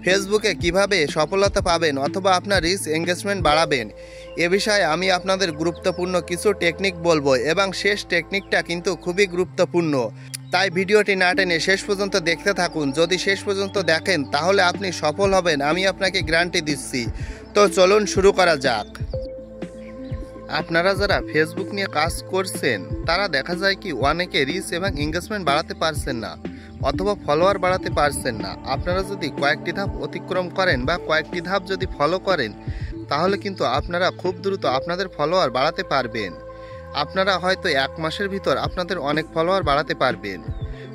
ফেসবুকে কিভাবে সফলতা পাবেন অথবা আপনার রিচ এঙ্গেজমেন্ট বাড়াবেন এ বিষয়ে আমি আপনাদের গুরুত্বপূর্ণ কিছু টেকনিক বলবো এবং শেষ টেকনিকটা কিন্তু খুবই গুরুত্বপূর্ণ। তাই ভিডিওটি না টেনে শেষ পর্যন্ত দেখতে থাকুন। যদি শেষ পর্যন্ত দেখেন তাহলে আপনি সফল হবেন, আমি আপনাকে গ্যারান্টি দিচ্ছি। তো চলুন শুরু করা যাক। আপনারা যারা ফেসবুক নিয়ে কাজ করছেন তারা দেখা যায় কি অনেকে রিচ এবং এঙ্গেজমেন্ট বাড়াতে পারছেন না অথবা ফলোয়ার বাড়াতে পারছেন না। আপনারা যদি কয়েকটি ধাপ অতিক্রম করেন বা কয়েকটি ধাপ যদি ফলো করেন তাহলে কিন্তু আপনারা খুব দ্রুত আপনাদের ফলোয়ার বাড়াতে পারবেন। আপনারা হয়তো 1 মাসের ভিতর আপনাদের অনেক ফলোয়ার বাড়াতে পারবেন।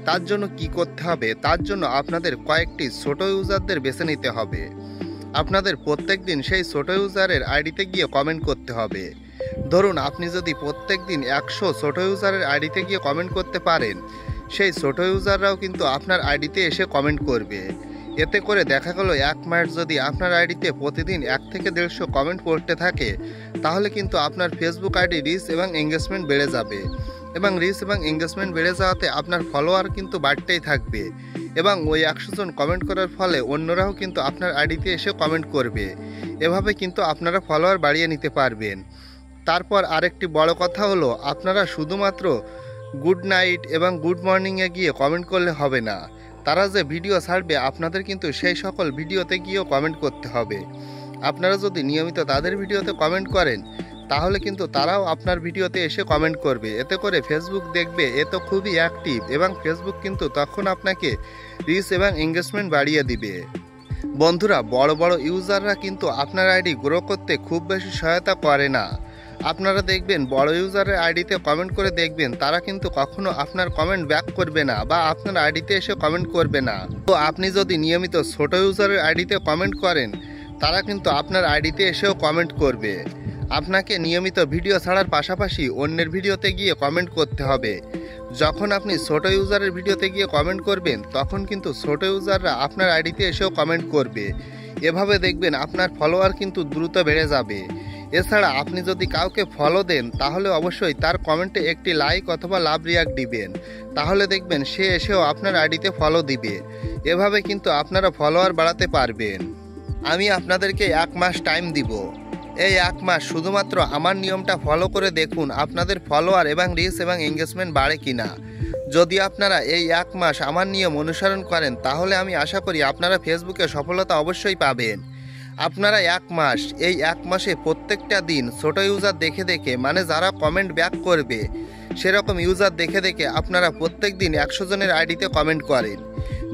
তার জন্য কি করতে হবে? তার জন্য আপনাদের কয়েকটি ছোট ইউজারদের বেছে নিতে হবে। আপনাদের প্রত্যেক দিন সেই ছোট ইউজারের আইডিতে গিয়ে কমেন্ট করতে হবে। ধরুন আপনি যদি প্রত্যেক দিন 100 ছোট ইউজারের আইডিতে গিয়ে কমেন্ট করতে পারেন, সেই ছোট ইউজাররাও কিন্তু আপনার আইডিতে এসে কমেন্ট করবে। এতে করে দেখা গেল 1 মাস যদি আপনার আইডিতে প্রতিদিন 1 থেকে 150 কমেন্ট করতে থাকে তাহলে কিন্তু আপনার ফেসবুক আইডি রিচ এবং এঙ্গেজমেন্ট বেড়ে যাবে এবং রিচ এবং এঙ্গেজমেন্ট বেড়ে যাওয়াতে আপনার ফলোয়ার কিন্তু বাড়তেই থাকবে এবং ওই 100 জন কমেন্ট করার ফলে অন্যরাও কিন্তু আপনার আইডিতে এসে কমেন্ট করবে। এভাবে কিন্তু আপনারা ফলোয়ার বাড়িয়ে নিতে পারবেন। তারপর আরেকটি বড় কথা হলো, আপনারা শুধুমাত্র গুড নাইট এবং গুড মর্নিংয়ে গিয়ে কমেন্ট করলে হবে না। তারা যে ভিডিও ছাড়বে আপনাদের কিন্তু সেই সকল ভিডিওতে গিয়েও কমেন্ট করতে হবে। আপনারা যদি নিয়মিত তাদের ভিডিওতে কমেন্ট করেন তাহলে কিন্তু তারাও আপনার ভিডিওতে এসে কমেন্ট করবে। এতে করে ফেসবুক দেখবে এ তো খুবই অ্যাক্টিভ এবং ফেসবুক কিন্তু তখন আপনাকে রিচ এবং এঙ্গেজমেন্ট বাড়িয়ে দিবে। বন্ধুরা, বড় বড় ইউজাররা কিন্তু আপনার আইডি গ্রো করতে খুব বেশি সহায়তা করে না। আপনারা দেখবেন বড় ইউজারের আইডিতে কমেন্ট করে দেখবেন তারা কিন্তু কখনো আপনার কমেন্ট ব্যাক করবে না বা আপনার আইডিতে এসে কমেন্ট করবে না। তো আপনি যদি নিয়মিত ছোট ইউজারের আইডিতে কমেন্ট করেন তারা কিন্তু আপনার আইডিতে এসেও কমেন্ট করবে। আপনাকে নিয়মিত ভিডিও ছাড়ার পাশাপাশি অন্যের ভিডিওতে গিয়ে কমেন্ট করতে হবে। যখন আপনি ছোট ইউজারের ভিডিওতে গিয়ে কমেন্ট করবেন তখন কিন্তু ছোট ইউজাররা আপনার আইডিতে এসেও কমেন্ট করবে। এভাবে দেখবেন আপনার ফলোয়ার কিন্তু দ্রুত বেড়ে যাবে। এছাড়া আপনি যদি কাউকে ফলো দেন তাহলে অবশ্যই তার কমেন্টে একটি লাইক অথবা লাভ রিয়াক্ট দিবেন, তাহলে দেখবেন সে এসেও আপনার আইডিতে ফলো দিবে। এভাবে কিন্তু আপনারা ফলোয়ার বাড়াতে পারবেন। আমি আপনাদেরকে 1 মাস টাইম দিব। এই 1 মাস শুধুমাত্র আমার নিয়মটা ফলো করে দেখুন আপনাদের ফলোয়ার এবং রিচ এবং এঙ্গেজমেন্ট বাড়ে কিনা। যদি আপনারা এই 1 মাস আমার নিয়ম অনুসরণ করেন তাহলে আমি আশা করি আপনারা ফেসবুকে সফলতা অবশ্যই পাবেন। আপনারা 1 মাস, এই 1 মাসে প্রত্যেকটা দিন ছোট ইউজার দেখে দেখে, মানে যারা কমেন্ট ব্যাক করবে সেরকম ইউজার দেখে দেখে আপনারা প্রত্যেক দিন 100 জনের আইডিতে কমেন্ট করেন।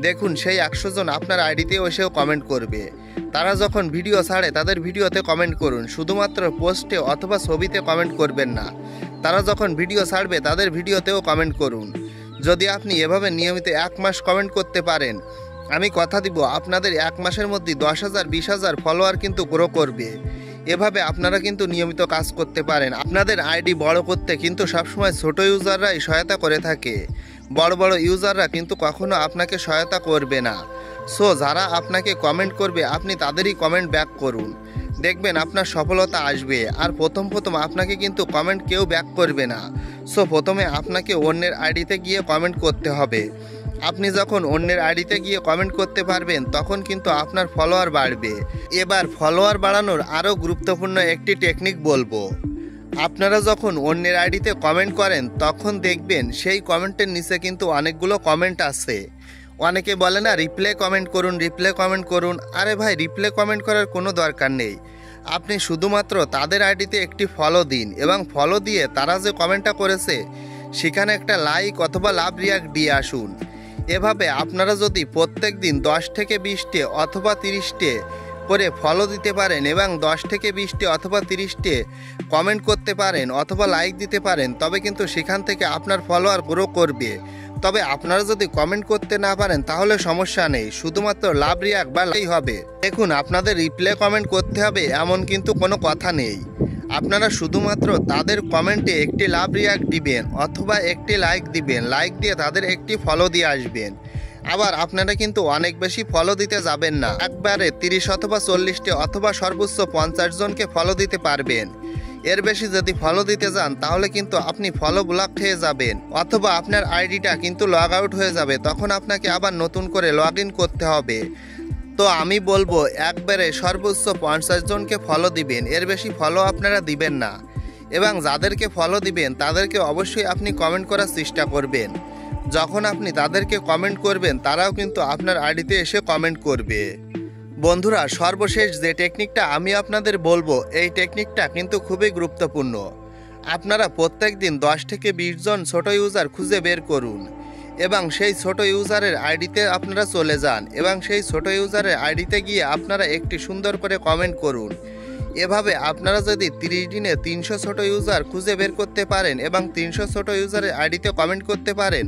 দেখুন সেই 100 জন আপনার আইডিতে এসেও কমেন্ট করবে। তারা যখন ভিডিও ছাড়ে তাদের ভিডিওতে কমেন্ট করুন, শুধুমাত্র পোস্টে অথবা ছবিতে কমেন্ট করবেন না। তারা যখন ভিডিও ছাড়বে তাদের ভিডিওতেও কমেন্ট করুন। যদি আপনি এভাবে নিয়মিত 1 মাস কমেন্ট করতে পারেন, আমি কথা দিব আপনাদের 1 মাসের মধ্যে 10,000 20,000 ফলোয়ার কিন্তু গ্রো করবে। এভাবে আপনারা কিন্তু নিয়মিত কাজ করতে পারেন। আপনাদের আইডি বড় করতে কিন্তু সবসময় ছোট ইউজাররাই সহায়তা করে থাকে, বড় বড় ইউজাররা কিন্তু কখনো আপনাকে সহায়তা করবে না। সো যারা আপনাকে কমেন্ট করবে আপনি তাদেরই কমেন্ট ব্যাক করুন, দেখবেন আপনার সফলতা আসবে। আর প্রথম আপনাকে কিন্তু কমেন্ট কেউ ব্যাক করবে না। সো প্রথমে আপনাকে অন্যের আইডিতে গিয়ে কমেন্ট করতে হবে। আপনি যখন অন্যের আইডিতে গিয়ে কমেন্ট করতে পারবেন তখন কিন্তু আপনার ফলোয়ার বাড়বে। এবার ফলোয়ার বাড়ানোর আরও গুরুত্বপূর্ণ একটি টেকনিক বলবো। আপনারা যখন অন্যের আইডিতে কমেন্ট করেন তখন দেখবেন সেই কমেন্টের নিচে কিন্তু অনেকগুলো কমেন্ট আছে। অনেকে বলে না রিপ্লে কমেন্ট করুন, রিপ্লে কমেন্ট করুন। আরে ভাই, রিপ্লে কমেন্ট করার কোনো দরকার নেই। আপনি শুধুমাত্র তাদের আইডিতে একটি ফলো দিন এবং ফলো দিয়ে তারা যে কমেন্টটা করেছে সেখানে একটা লাইক অথবা লাভ রিয়াক্ট দিয়ে আসুন। এভাবে আপনারা যদি প্রত্যেক দিন 10 থেকে 20টে অথবা 30টে করে ফলো দিতে পারেন এবং 10 থেকে 20টে অথবা 30টে কমেন্ট করতে পারেন অথবা লাইক দিতে পারেন তবে কিন্তু সেখান থেকে আপনার ফলোয়ার গ্রো করবে। তবে আপনারা যদি কমেন্ট করতে না পারেন তাহলে সমস্যা নেই, শুধুমাত্র লাভ রিয়াক্ট বা লাইক হবে। দেখুন, আপনাদের রিপ্লে কমেন্ট করতে হবে এমন কিন্তু কোনো কথা নেই। আপনারা শুধুমাত্র তাদের কমেন্টে একটি লাভ রিয়াক্ট দিবেন অথবা একটি লাইক দিবেন, লাইক দিয়ে তাদের একটি ফলো দিয়ে আসবেন। আবার আপনারা কিন্তু অনেক বেশি ফলো দিতে যাবেন না, একবারে 30 অথবা 40টে অথবা সর্বোচ্চ 50 জনকে ফলো দিতে পারবেন। এর বেশি যদি ফলো দিতে যান তাহলে কিন্তু আপনি ফলো ব্লক হয়ে যাবেন অথবা আপনার আইডিটা কিন্তু লগ আউট হয়ে যাবে, তখন আপনাকে আবার নতুন করে লগ ইন করতে হবে। তো আমি বলবো একবারে সর্বোচ্চ 50 জনকে ফলো দিবেন, এর বেশি ফলো আপনারা দিবেন না। এবং যাদেরকে ফলো দিবেন তাদেরকে অবশ্যই আপনি কমেন্ট করার চেষ্টা করবেন। যখন আপনি তাদেরকে কমেন্ট করবেন তারাও কিন্তু আপনার আইডিতে এসে কমেন্ট করবে। বন্ধুরা, সর্বশেষ যে টেকনিকটা আমি আপনাদের বলবো, এই টেকনিকটা কিন্তু খুবই গুরুত্বপূর্ণ। আপনারা প্রত্যেক দিন 10 থেকে 20 জন ছোট ইউজার খুঁজে বের করুন এবং সেই ছোট ইউজারের আইডিতে আপনারা চলে যান এবং সেই ছোট ইউজারের আইডিতে গিয়ে আপনারা একটি সুন্দর করে কমেন্ট করুন। এভাবে আপনারা যদি 30 দিনে 300 ছোট ইউজার খুঁজে বের করতে পারেন এবং 300 ছোট ইউজারের আইডিতে কমেন্ট করতে পারেন,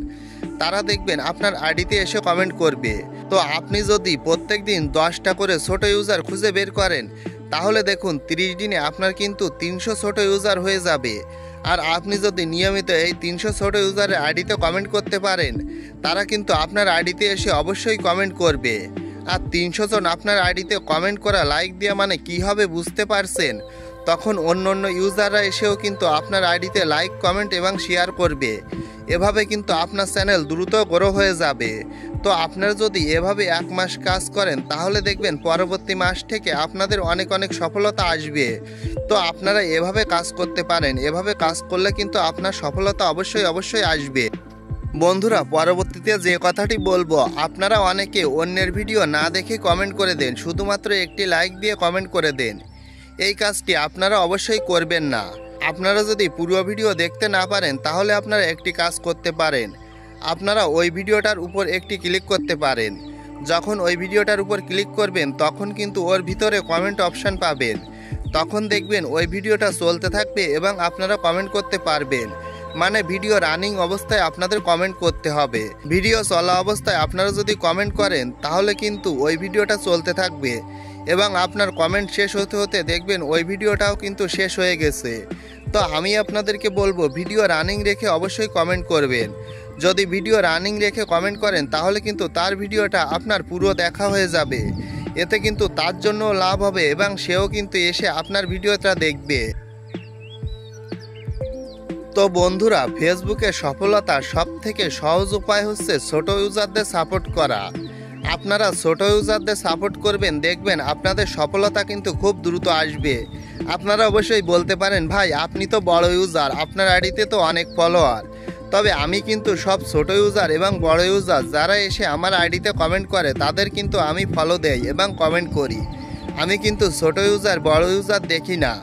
তারা দেখবেন আপনার আইডিতে এসে কমেন্ট করবে। তো আপনি যদি প্রত্যেক দিন 10টা করে ছোট ইউজার খুঁজে বের করেন, তাহলে দেখুন 30 দিনে আপনার কিন্তু 300 ছোট ইউজার হয়ে যাবে। আর আপনি যদি নিয়মিত এই 300 ছোট ইউজারের আইডিতে কমেন্ট করতে পারেন, তারা কিন্তু আপনার আইডিতে এসে অবশ্যই কমেন্ট করবে। আর 300 জন আপনার আইডিতে কমেন্ট করা, লাইক দেওয়া মানে কী হবে বুঝতে পারছেন? তখন অন্য অন্য ইউজাররা এসেও কিন্তু আপনার আইডিতে লাইক, কমেন্ট এবং শেয়ার করবে। এভাবে কিন্তু আপনার চ্যানেল দ্রুত গ্রো হয়ে যাবে। তো আপনারা যদি এভাবে 1 মাস কাজ করেন, তাহলে দেখবেন পরবর্তী মাস থেকে আপনাদের অনেক অনেক সফলতা আসবে। তো আপনারা এভাবে কাজ করতে পারেন, এভাবে কাজ করলে কিন্তু আপনার সফলতা অবশ্যই আসবে। বন্ধুরা, পরবর্তীতে যে কথাটি বলবো, আপনারা অনেকে অন্যের ভিডিও না দেখে কমেন্ট করে দেন, শুধুমাত্র একটি লাইক দিয়ে কমেন্ট করে দেন। এই কাজটি আপনারা অবশ্যই করবেন না। আপনারা যদি পুরো ভিডিও দেখতে না পারেন, তাহলে আপনারা একটি কাজ করতে পারেন। আপনারা ওই ভিডিওটার উপর একটি ক্লিক করতে পারেন। যখন ওই ভিডিওটার উপর ক্লিক করবেন, তখন কিন্তু ওর ভিতরে কমেন্ট অপশান পাবেন। তখন দেখবেন ওই ভিডিওটা চলতে থাকবে এবং আপনারা কমেন্ট করতে পারবেন। মানে ভিডিও রানিং অবস্থায় আপনাদের কমেন্ট করতে হবে। ভিডিও চলা অবস্থায় আপনারা যদি কমেন্ট করেন, তাহলে কিন্তু ওই ভিডিওটা চলতে থাকবে এবং আপনার কমেন্ট শেষ হতে হতে দেখবেন ওই ভিডিওটাও কিন্তু শেষ হয়ে গেছে। তো আমি আপনাদেরকে বলবো, ভিডিও রানিং রেখে অবশ্যই কমেন্ট করবেন। যদি ভিডিও রানিং রেখে কমেন্ট করেন, তাহলে কিন্তু তার ভিডিওটা আপনার পুরো দেখা হয়ে যাবে। এতে কিন্তু তার জন্য লাভ হবে এবং সেও কিন্তু এসে আপনার ভিডিওটা দেখবে। তো বন্ধুরা, ফেসবুকে সফলতার সবথেকে সহজ উপায় হচ্ছে ছোট ইউজারদের সাপোর্ট করা। আপনারা ছোট ইউজারদের সাপোর্ট করবেন, দেখবেন আপনাদের সফলতা কিন্তু খুব দ্রুত আসবে। আপনারা অবশ্যই বলতে পারেন, ভাই আপনি তো বড় ইউজার, আপনার আইডিতে তো অনেক ফলোয়ার। তবে আমি কিন্তু সব ছোট ইউজার এবং বড় ইউজার যারা এসে আমার আইডিতে কমেন্ট করে, তাদের কিন্তু আমি ফলো দেই এবং কমেন্ট করি। আমি কিন্তু ছোট ইউজার, বড় ইউজার দেখি না।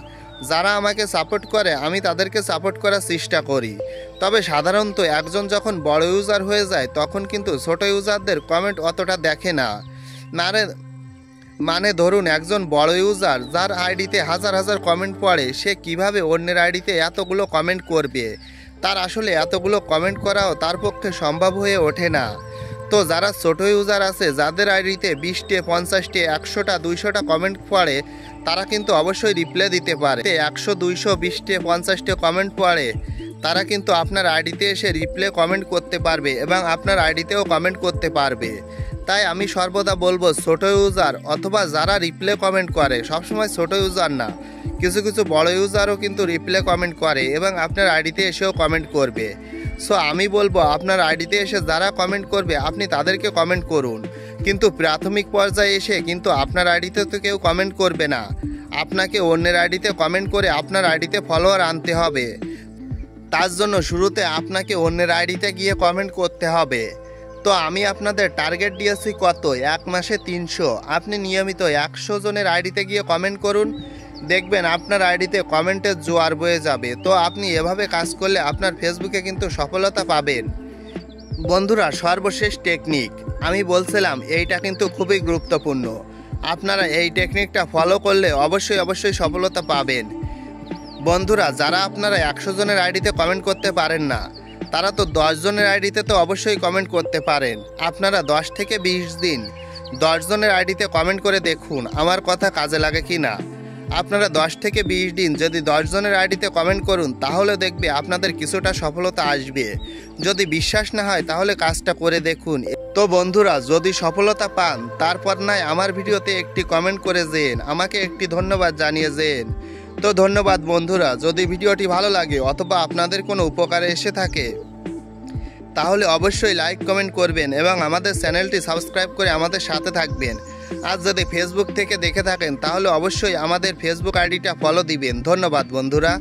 যারা আমাকে সাপোর্ট করে, আমি তাদেরকে সাপোর্ট করার চেষ্টা করি। তবে সাধারণত একজন যখন বড় ইউজার হয়ে যায়, তখন কিন্তু ছোট ইউজারদের কমেন্ট অতটা দেখে না। মানে ধরুন, একজন বড় ইউজার যার আইডিতে হাজার হাজার কমেন্ট পড়ে, সে কিভাবে অন্যের আইডিতে এতগুলো কমেন্ট করবে? তার আসলে এতগুলো কমেন্ট করাও তার পক্ষে সম্ভব হয়ে ওঠে না। তো যারা ছোট ইউজার আছে, যাদের আইডিতে 20টে, 50টে, 100টা, 200টা কমেন্ট পড়ে, তারা কিন্তু অবশ্যই রিপ্লাই দিতে পারে। 100, 200, 20টে, 50টে কমেন্ট পড়ে, তারা কিন্তু আপনার আইডিতে এসে রিপ্লাই কমেন্ট করতে পারবে এবং আপনার আইডিতেও কমেন্ট করতে পারবে। তাই আমি সর্বদা বলবো, ছোট ইউজার অথবা যারা রিপ্লাই কমেন্ট করে, সবসময় ছোট ইউজার না, কিছু কিছু বড় ইউজারও কিন্তু রিপ্লাই কমেন্ট করে এবং আপনার আইডিতে এসেও কমেন্ট করবে। সো আমি বলবো, আপনার আইডিতে এসে যারা কমেন্ট করবে, আপনি তাদেরকে কমেন্ট করুন। কিন্তু প্রাথমিক পর্যায়ে এসে কিন্তু আপনার আইডিতে তো কেউ কমেন্ট করবে না। আপনাকে অন্যের আইডিতে কমেন্ট করে আপনার আইডিতে ফলোয়ার আনতে হবে। তার জন্য শুরুতে আপনাকে অন্যের আইডিতে গিয়ে কমেন্ট করতে হবে। তো আমি আপনাদের টার্গেট দিয়েছি কত? 1 মাসে 300। আপনি নিয়মিত 100 জনের আইডিতে গিয়ে কমেন্ট করুন, দেখবেন আপনার আইডিতে কমেন্টের জোয়ার বয়ে যাবে। তো আপনি এভাবে কাজ করলে আপনার ফেসবুকে কিন্তু সফলতা পাবেন। বন্ধুরা, সর্বশেষ টেকনিক আমি বলছিলাম, এইটা কিন্তু খুবই গুরুত্বপূর্ণ। আপনারা এই টেকনিকটা ফলো করলে অবশ্যই সফলতা পাবেন। বন্ধুরা, যারা আপনারা 100 জনের আইডিতে কমেন্ট করতে পারেন না, তারা তো 10 জনের আইডিতে তো অবশ্যই কমেন্ট করতে পারেন। আপনারা 10 থেকে 20 দিন 10 জনের আইডিতে কমেন্ট করে দেখুন আমার কথা কাজে লাগে কি না। আপনারা 10 থেকে 20 দিন যদি 10 জনের আইডিতে কমেন্ট করুন, তাহলে দেখবে আপনাদের কিছুটা সফলতা আসবে। যদি বিশ্বাস না হয়, তাহলে কাজটা করে দেখুন। তো বন্ধুরা, যদি সফলতা পান, তারপর নয় আমার ভিডিওতে একটি কমেন্ট করে যেন, আমাকে একটি ধন্যবাদ জানিয়ে যেন। তো ধন্যবাদ বন্ধুরা। যদি ভিডিওটি ভালো লাগে অথবা আপনাদের কোনো উপকারে এসে থাকে, তাহলে অবশ্যই লাইক, কমেন্ট করবেন এবং আমাদের চ্যানেলটি সাবস্ক্রাইব করে আমাদের সাথে থাকবেন। আর যদি ফেসবুক থেকে দেখে থাকেন তাহলে অবশ্যই আমাদের ফেসবুক আইডিটা ফলো দিবেন। ধন্যবাদ বন্ধুরা।